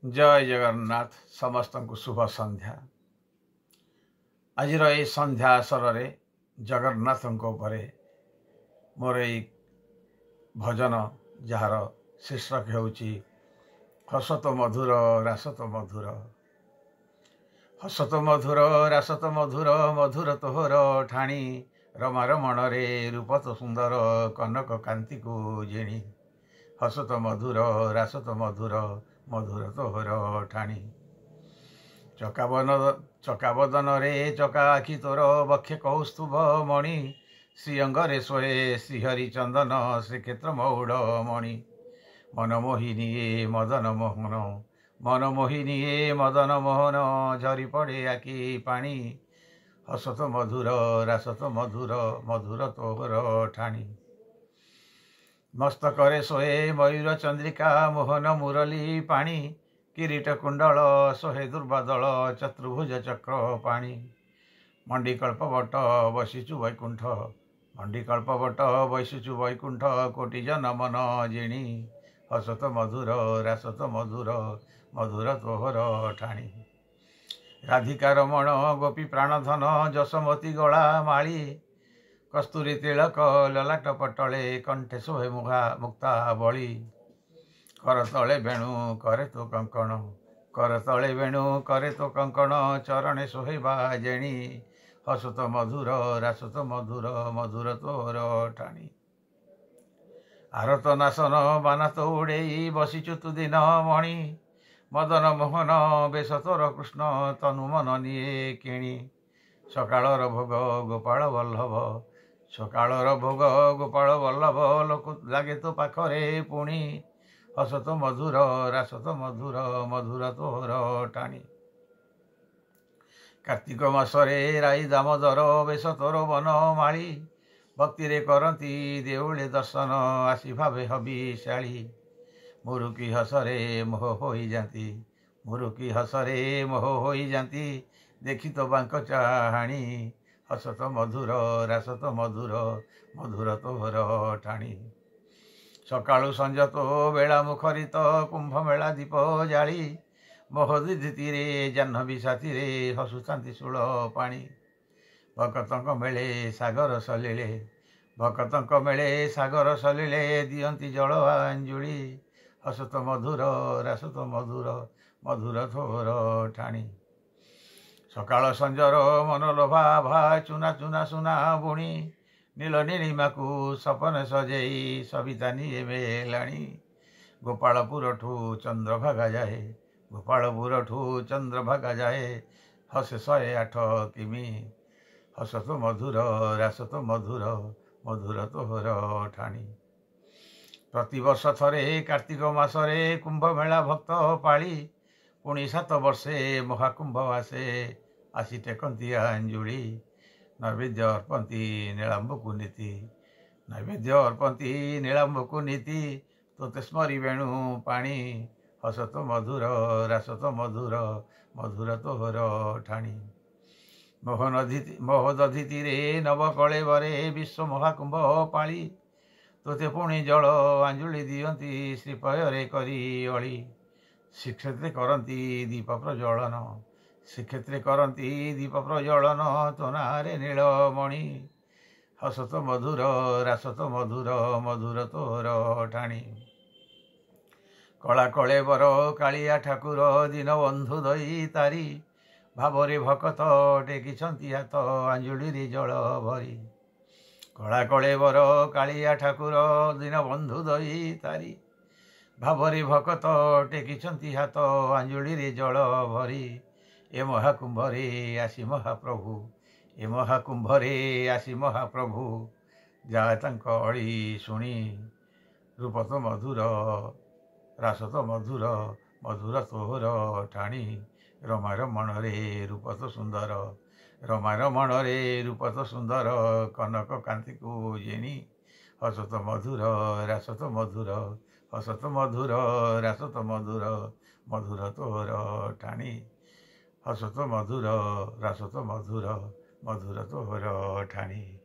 जय जगन्नाथ समस्त को शुभ संध्या। आज ये संध्या आसर जगन्नाथ मोर भजन जार शीर्षक होउची हसत मधुर रासत मधुर। हसत मधुर रासत मधुर मधुर तोहर ठाणी रमा रमण रे रूप तो सुंदर कनक कांति को जेणी। हसत मधुर रासत मधुर मधुर तोहर ठाणी। चकाबदन रे चका आखि तोर बक्षे कौस्तुभ मणि श्रीअंगरे सोए श्रीहरि चंदन श्रीक्षेत्र मौड़ मणि। मनमोहिनी मदन मोहन मनमोहिनी मदन मोहन झरी पड़े आखि पानी। हसत मधुर रासत मधुर मधुर तोहर ठाणी। मस्तकरे सोए मयूर चंद्रिका मोहन मुरली पाणी। किरीट कुंडल सोहे दुर्बादल चतुर्भुज चक्र पाणी। मंडीकल्प बट बसिचु वैकुंठ मंडीकल्प बट बसिचु वैकुंठ कोटि जनमन जेणी। हसत मधुर रासत मधुर मधुर तोहर ठाणी। राधिका रमण गोपी प्राणधन जशमती गला माली। कस्तूरी तिलक ललाट पटले कंठे सोहे मुक्ता बली। कर तले वेणु करे तो कंकण कर तले वेणु करे तो कंकण चरणे सोहे बाजेणी। हसत मधुर रासत मधुर मधुर तोहर ठाणी। आरत नासन बानात उड़े बसिचु तु दिन मणि। मदन मोहन बेश तोर कृष्ण तनु मन निये किणी। सकाळर भोग गोपाल वल्लभ सकाळर भोग गोपाल वल्लभ लोक लागे तो पाखरे पुणी। हसत मधुर रासत मधुर मधुर तोहर ठाणी। कार्तिक मासरे राई दामोदर बेश तोर वन माली। भक्ति रे करती देउळे दर्शन आसी भावे हबिशाली। मुरुकी हसरे मोह होई जाती मुरुकी हसरे मोह होई जाती देखी तो बांक चाहाणी। हसत मधुर रासत मधुर मधुर तोहर ठाणी। सकाळु संज तो बेला मुखरित कुंभ मेला दीप जाली। मोहदी तीरे जाह्नवी साथी हसुचांती शूल पाणी। भकतंक मेले सागर सलिले भकतंक मेले सागर सलिले दियंती जल अंजुली। हसत मधुर रासत मधुर मधुर तोहर ठाणी। सकाळ संजर मनलोभा भा चुना चुना सुना बुणी। नील नीलिमा को सपन सजेई सविता निये मेलाणी। गोपालपुर ठू चंद्रभागा जाए गोपालपुर चंद्रभागा जाए हसे 108 किमी। हसत मधुर रासत मधुर मधुर तोहर ठाणी। प्रतिवर्ष थरे कार्तिक मासरे कुंभ मेला भक्त पाली। पुणी 7 वर्षे महाकुंभ आसे आसी टेकंती अंजुली। नैवेद्य अर्पंती नीलांबुकु नीति नैवेद्य अर्पंती नीलांबुकु नीति तोते स्मरी वेणु पाणी। हसत मधुर रासत मधुर मधुर तोहर ठाणी। मोहदधि तीरे नवकले बरे विश्व महाकुंभ पाली। तोते पुणी जल आंजुली दियंती श्रीपୟରେ करी अली। श्रीक्षेत्रे करती दीप प्रज्वलन श्रीक्षेत्रे करती दीप प्रज्वलन तो नारे नीलमणि। हसत मधुर रासत मधुर मधुर तोहर ठाणी। कला कले बर कालिया ठाकुर दिन बंधु दई तारी। भावरे भकत टेकिछंती हाथ आंजुली जल भरी। कला कले बर कालिया ठाकुर दिन बंधु दई तारी। भावरे भकत टेकिछंती हाथ आंजुली जल भरी। ए महाकुंभरे आसी महाप्रभु ए महाकुंभरे आसी महाप्रभु जा तांक अळी शुणी। रूप तो मधुर रासत मधुर मधुर तोहर ठाणी। रमा रमण रे रूप तो सुंदर रमा रमण रे रूप तो सुंदर कनक कांति को जेणी। हसत मधुर रासत मधुर हसत मधुर रासत मधुर मधुर तोहर ठाणी। हसत मधुर रासत मधुर मधुर तोहर ठाणी।